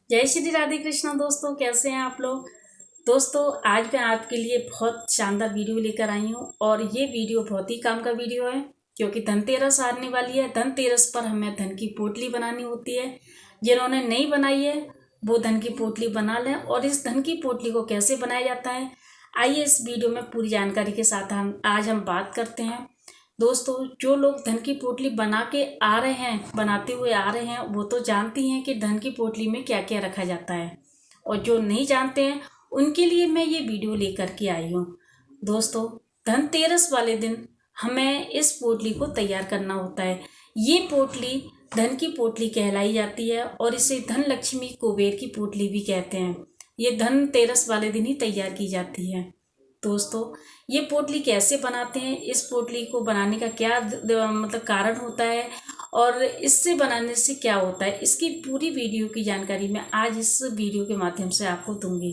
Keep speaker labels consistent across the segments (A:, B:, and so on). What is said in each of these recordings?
A: जय श्री राधे कृष्णा। दोस्तों, कैसे हैं आप लोग। दोस्तों, आज मैं आपके लिए बहुत शानदार वीडियो लेकर आई हूँ और ये वीडियो बहुत ही काम का वीडियो है क्योंकि धनतेरस आने वाली है। धनतेरस पर हमें धन की पोटली बनानी होती है। जिन्होंने नहीं बनाई है वो धन की पोटली बना लें। और इस धन की पोटली को कैसे बनाया जाता है, आइए इस वीडियो में पूरी जानकारी के साथ हम बात करते हैं। दोस्तों, जो लोग धन की पोटली बना के आ रहे हैं, बनाते हुए आ रहे हैं, वो तो जानती हैं कि धन की पोटली में क्या क्या रखा जाता है, और जो नहीं जानते हैं उनके लिए मैं ये वीडियो लेकर के आई हूँ। दोस्तों, धनतेरस वाले दिन हमें इस पोटली को तैयार करना होता है। ये पोटली धन की पोटली कहलाई जाती है और इसे धन लक्ष्मी कुबेर की पोटली भी कहते हैं। ये धनतेरस वाले दिन ही तैयार की जाती है। दोस्तों, ये पोटली कैसे बनाते हैं, इस पोटली को बनाने का क्या मतलब कारण होता है और इससे बनाने से क्या होता है, इसकी पूरी वीडियो की जानकारी मैं आज इस वीडियो के माध्यम से आपको दूंगी।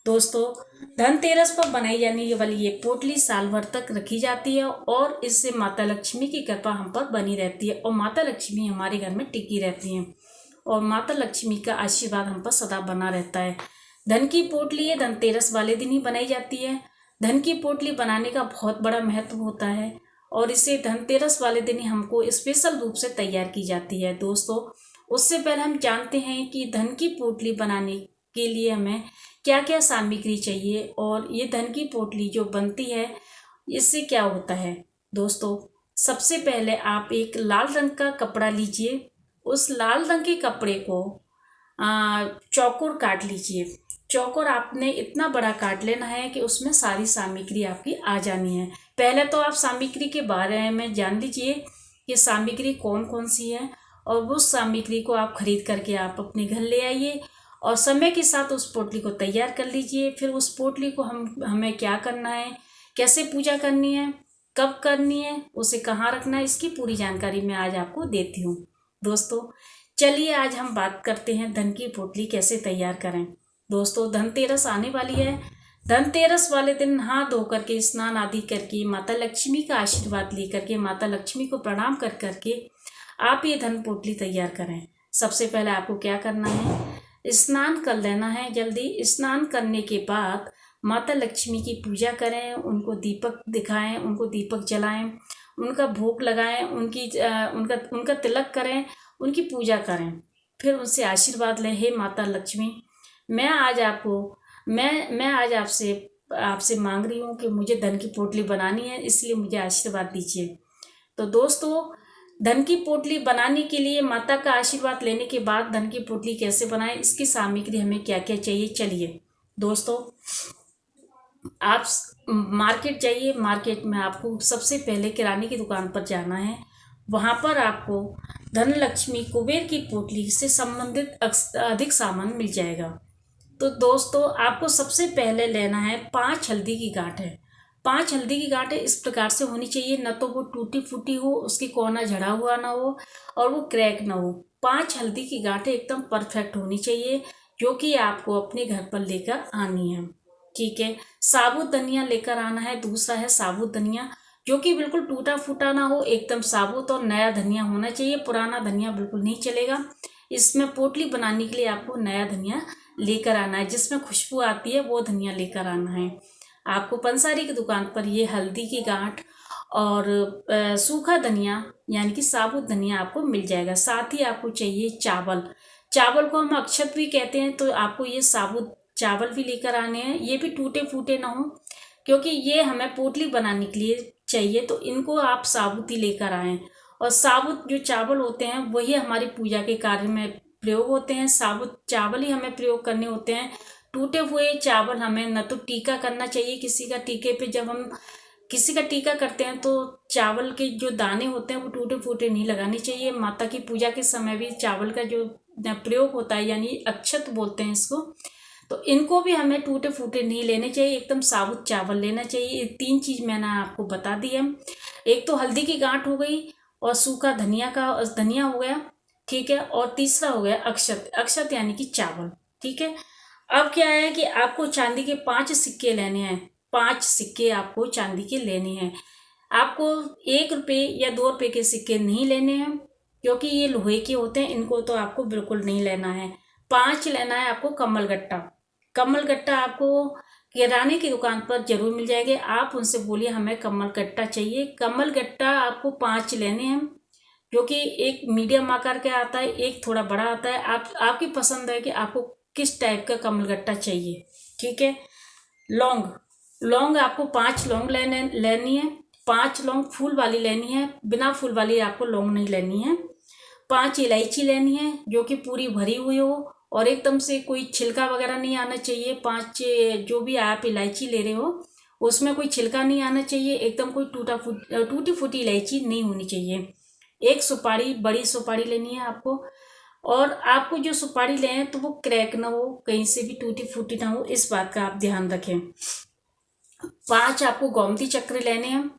A: दोस्तों, धनतेरस पर बनाई जाने वाली ये पोटली साल भर तक रखी जाती है और इससे माता लक्ष्मी की कृपा हम पर बनी रहती है और माता लक्ष्मी हमारे घर में टिकी रहती हैं और माता लक्ष्मी का आशीर्वाद हम पर सदा बना रहता है। धन की पोटली ये धनतेरस वाले दिन ही बनाई जाती है। धन की पोटली बनाने का बहुत बड़ा महत्व होता है और इसे धनतेरस वाले दिन ही हमको स्पेशल रूप से तैयार की जाती है। दोस्तों, उससे पहले हम जानते हैं कि धन की पोटली बनाने के लिए हमें क्या क्या सामग्री चाहिए और ये धन की पोटली जो बनती है इससे क्या होता है। दोस्तों, सबसे पहले आप एक लाल रंग का कपड़ा लीजिए। उस लाल रंग के कपड़े को चौकोर काट लीजिए। चौकोर आपने इतना बड़ा काट लेना है कि उसमें सारी सामग्री आपकी आ जानी है। पहले तो आप सामग्री के बारे में जान लीजिए कि सामग्री कौन कौन सी है और उस सामग्री को आप खरीद करके आप अपने घर ले आइए और समय के साथ उस पोटली को तैयार कर लीजिए। फिर उस पोटली को हमें क्या करना है, कैसे पूजा करनी है, कब करनी है, उसे कहाँ रखना है, इसकी पूरी जानकारी मैं आज आपको देती हूँ। दोस्तों, चलिए आज हम बात करते हैं धन की पोटली कैसे तैयार करें। दोस्तों, धनतेरस आने वाली है। धनतेरस वाले दिन नहा धो करके स्नान आदि करके माता लक्ष्मी का आशीर्वाद लेकर के माता लक्ष्मी को प्रणाम कर करके आप ये धन पोटली तैयार करें। सबसे पहले आपको क्या करना है, स्नान कर लेना है। जल्दी स्नान करने के बाद माता लक्ष्मी की पूजा करें, उनको दीपक दिखाएं, उनको दीपक जलाएं, उनका भोग लगाएं, उनका तिलक करें, उनकी पूजा करें। फिर उनसे आशीर्वाद लें। हे माता लक्ष्मी, मैं आज आपसे मांग रही हूँ कि मुझे धन की पोटली बनानी है, इसलिए मुझे आशीर्वाद दीजिए। तो दोस्तों, धन की पोटली बनाने के लिए माता का आशीर्वाद लेने के बाद धन की पोटली कैसे बनाएं, इसकी सामग्री हमें क्या क्या चाहिए, चलिए। दोस्तों, आप मार्केट जाइए। मार्केट में आपको सबसे पहले किराने की दुकान पर जाना है। वहाँ पर आपको धन लक्ष्मी कुबेर की पोटली से संबंधित अधिक सामान मिल जाएगा। तो दोस्तों, आपको सबसे पहले लेना है 5 हल्दी की गांठें। 5 हल्दी की गांठें इस प्रकार से होनी चाहिए, न तो वो टूटी फूटी हो, उसकी कोना झड़ा हुआ ना हो और वो क्रैक ना हो। 5 हल्दी की गांठें एकदम परफेक्ट होनी चाहिए, जो कि आपको अपने घर पर लेकर आनी है। ठीक है। साबुत धनिया लेकर आना है। दूसरा है साबुत धनिया, जो कि बिल्कुल टूटा फूटा ना हो, एकदम साबुत और नया धनिया होना चाहिए। पुराना धनिया बिल्कुल नहीं चलेगा। इसमें पोटली बनाने के लिए आपको नया धनिया लेकर आना है, जिसमें खुशबू आती है वो धनिया लेकर आना है। आपको पंसारी की दुकान पर ये हल्दी की गांठ और सूखा धनिया यानी कि साबुत धनिया आपको मिल जाएगा। साथ ही आपको चाहिए चावल। चावल को हम अक्षत भी कहते हैं, तो आपको ये साबुत चावल भी लेकर आने हैं। ये भी टूटे फूटे ना हो, क्योंकि ये हमें पोटली बनाने के लिए चाहिए, तो इनको आप साबुत ही लेकर आएँ। और साबुत जो चावल होते हैं वही हमारी पूजा के कार्य में प्रयोग होते हैं। साबुत चावल ही हमें प्रयोग करने होते हैं। टूटे हुए चावल हमें न तो टीका करना चाहिए किसी का। टीके पे जब हम किसी का टीका करते हैं तो चावल के जो दाने होते हैं वो टूटे फूटे नहीं लगाने चाहिए। माता की पूजा के समय भी चावल का जो प्रयोग होता है, यानी अक्षत बोलते हैं इसको, तो इनको भी हमें टूटे फूटे नहीं लेने चाहिए, एकदम साबुत चावल लेना चाहिए। ये 3 चीज़ मैंने आपको बता दी है। एक तो हल्दी की गांठ हो गई और सूखा धनिया हो गया, ठीक है। और तीसरा हो गया अक्षत। अक्षत यानी कि चावल, ठीक है। अब क्या है कि आपको चांदी के 5 सिक्के लेने हैं। 5 सिक्के आपको चांदी के लेने हैं। आपको 1 रुपये या 2 रुपये के सिक्के नहीं लेने हैं, क्योंकि ये लोहे के होते हैं, इनको तो आपको बिल्कुल नहीं लेना है। 5 लेना है आपको कमल गट्टा। कमल गट्टा आपको किराने की दुकान पर जरूर मिल जाएंगे, आप उनसे बोलिए हमें कमल गट्टा चाहिए। कमल गट्टा आपको 5 लेने हैं, जो कि एक मीडियम आकार का आता है, एक थोड़ा बड़ा आता है। आपकी पसंद है कि आपको किस टाइप का कमल गट्टा चाहिए। ठीक है। लौंग, लौंग आपको 5 लौंग लेनी है। 5 लौंग फूल वाली लेनी है, बिना फूल वाली आपको लौंग नहीं लेनी है। 5 इलायची लेनी है, जो कि पूरी भरी हुई हो और एकदम से कोई छिलका वगैरह नहीं आना चाहिए। 5 जो भी आप इलायची ले रहे हो उसमें कोई छिलका नहीं आना चाहिए, एकदम कोई टूटी फूटी इलायची नहीं होनी चाहिए। एक सुपारी, बड़ी सुपारी लेनी है आपको, और आपको जो सुपारी लें तो वो क्रैक ना हो, कहीं से भी टूटी फूटी ना हो, इस बात का आप ध्यान रखें। 5 आपको गोमती चक्र लेने हैं।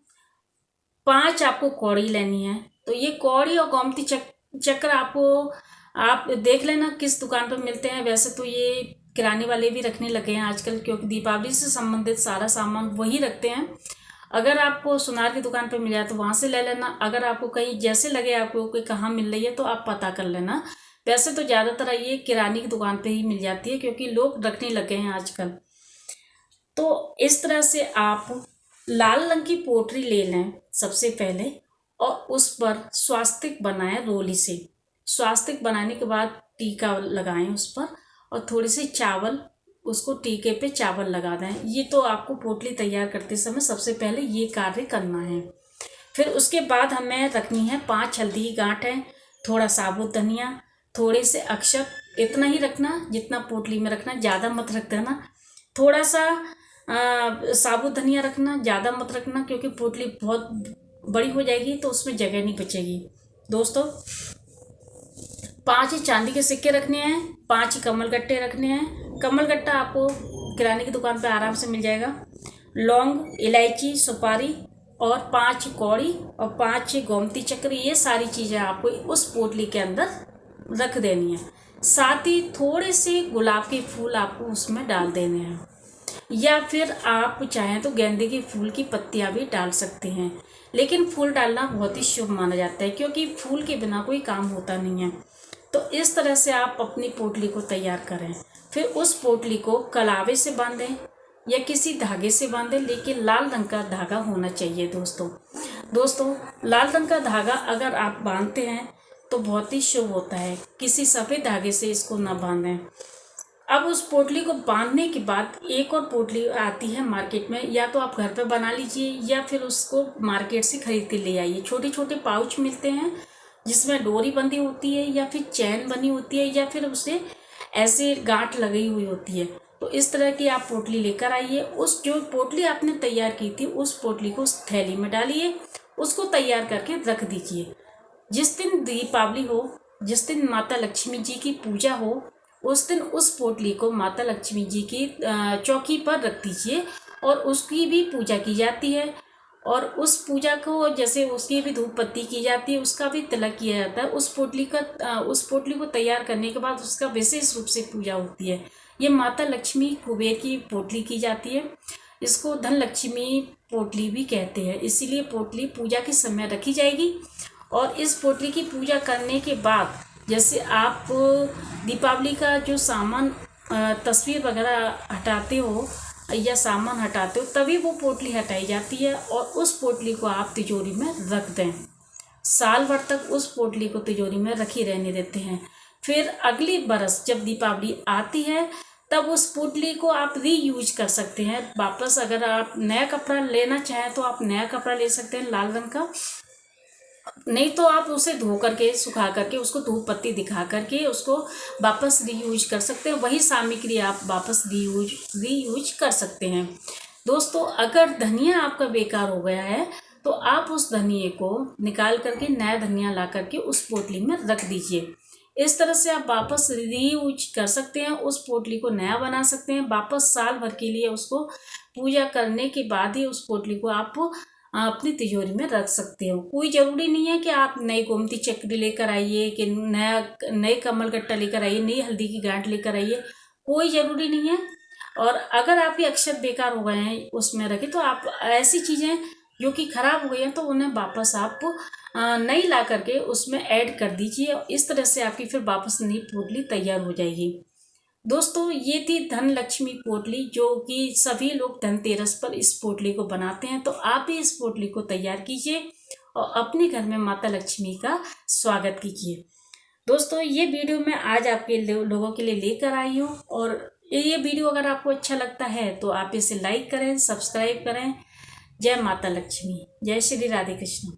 A: 5 आपको कौड़ी लेनी है। तो ये कौड़ी और गोमती चक्र आपको आप देख लेना किस दुकान पर मिलते हैं। वैसे तो ये किराने वाले भी रखने लगे हैं आजकल, क्योंकि दीपावली से संबंधित सारा सामान वही रखते हैं। अगर आपको सुनार की दुकान पर मिल जाए तो वहाँ से ले लेना। अगर आपको कहीं जैसे लगे आपको कि कहाँ मिल रही है तो आप पता कर लेना। वैसे तो ज़्यादातर ये किराने की दुकान पे ही मिल जाती है, क्योंकि लोग रखने लगे हैं आजकल। तो इस तरह से आप लाल रंग की पोटली ले लें सबसे पहले, और उस पर स्वास्तिक बनाएं रोली से। स्वास्तिक बनाने के बाद टीका लगाएं उस पर, और थोड़ी सी चावल, उसको टीके पे चावल लगा दें। ये तो आपको पोटली तैयार करते समय सबसे पहले ये कार्य करना है। फिर उसके बाद हमें रखनी है 5 हल्दी की गांठें, थोड़ा साबुत धनिया, थोड़े से अक्षत, इतना ही रखना जितना पोटली में रखना, ज़्यादा मत रख देना। थोड़ा सा साबुत धनिया रखना, ज़्यादा मत रखना, क्योंकि पोटली बहुत बड़ी हो जाएगी तो उसमें जगह नहीं बचेगी। दोस्तों 5 चांदी के सिक्के रखने हैं, 5 कमल गट्टे रखने हैं। कमल गट्टा आपको किराने की दुकान पर आराम से मिल जाएगा। लौंग, इलायची, सुपारी और 5 कौड़ी और 5 गोमती चक्र, ये सारी चीज़ें आपको उस पोटली के अंदर रख देनी है। साथ ही थोड़े से गुलाब के फूल आपको उसमें डाल देने हैं, या फिर आप चाहें तो गेंदे के फूल की पत्तियां भी डाल सकते हैं। लेकिन फूल डालना बहुत ही शुभ माना जाता है, क्योंकि फूल के बिना कोई काम होता नहीं है। तो इस तरह से आप अपनी पोटली को तैयार करें। फिर उस पोटली को कलावे से बांधें या किसी धागे से बांधें, लेकिन लाल रंग का धागा होना चाहिए। दोस्तों लाल रंग का धागा अगर आप बांधते हैं तो बहुत ही शुभ होता है। किसी सफ़ेद धागे से इसको ना बांधें। अब उस पोटली को बांधने के बाद एक और पोटली आती है मार्केट में, या तो आप घर पर बना लीजिए या फिर उसको मार्केट से खरीद के ले आइए। छोटे छोटे पाउच मिलते हैं जिसमें डोरी बंधी होती है, या फिर चैन बनी होती है, या फिर उसे ऐसे गांठ लगी हुई होती है। तो इस तरह की आप पोटली लेकर आइए। उस जो पोटली आपने तैयार की थी उस पोटली को उस थैली में डालिए, उसको तैयार करके रख दीजिए। जिस दिन दीपावली हो, जिस दिन माता लक्ष्मी जी की पूजा हो, उस दिन उस पोटली को माता लक्ष्मी जी की चौकी पर रख दीजिए, और उसकी भी पूजा की जाती है। और उस पूजा को, जैसे उसकी भी धूप बत्ती की जाती है, उसका भी तिलक किया जाता है। उस पोटली को तैयार करने के बाद उसका विशेष रूप से पूजा होती है। ये माता लक्ष्मी कुबेर की पोटली की जाती है। इसको धन लक्ष्मी पोटली भी कहते हैं, इसीलिए पोटली पूजा के समय रखी जाएगी। और इस पोटली की पूजा करने के बाद, जैसे आप दीपावली का जो सामान, तस्वीर वगैरह हटाते हो या सामान हटाते हो, तभी वो पोटली हटाई जाती है, और उस पोटली को आप तिजोरी में रख दें। साल भर तक उस पोटली को तिजोरी में रखी रहने देते हैं। फिर अगली बरस जब दीपावली आती है तब उस पोटली को आप रीयूज कर सकते हैं वापस। अगर आप नया कपड़ा लेना चाहें तो आप नया कपड़ा ले सकते हैं लाल रंग का, नहीं तो आप उसे धो करके, सुखा करके, उसको धूप पत्ती दिखा करके उसको वापस रीयूज कर सकते हैं। वही सामग्री आप वापस रीयूज कर सकते हैं। दोस्तों अगर धनिया आपका बेकार हो गया है तो आप उस धनिए को निकाल करके नया धनिया ला करके उस पोटली में रख दीजिए। इस तरह से आप वापस रीयूज कर सकते हैं, उस पोटली को नया बना सकते हैं वापस साल भर के लिए। उसको पूजा करने के बाद ही उस पोटली को आप अपनी तिजोरी में रख सकते हो। कोई ज़रूरी नहीं है कि आप नई गोमती चक्री लेकर आइए, कि नए कमल गट्टा लेकर आइए, नई हल्दी की गांठ लेकर आइए, कोई ज़रूरी नहीं है। और अगर आपके अक्षत बेकार हो गए हैं उसमें रखें तो आप ऐसी चीज़ें जो कि ख़राब हो गई हैं तो उन्हें वापस आप नई ला करके उसमें ऐड कर दीजिए। और इस तरह से आपकी फिर वापस नई पोटली तैयार हो जाएगी। दोस्तों ये थी धन लक्ष्मी पोटली, जो कि सभी लोग धनतेरस पर इस पोटली को बनाते हैं। तो आप भी इस पोटली को तैयार कीजिए और अपने घर में माता लक्ष्मी का स्वागत कीजिए। दोस्तों ये वीडियो मैं आज आपके लोगों के लिए लेकर आई हूँ, और ये वीडियो अगर आपको अच्छा लगता है तो आप इसे लाइक करें, सब्सक्राइब करें। जय माता लक्ष्मी, जय श्री राधे कृष्ण।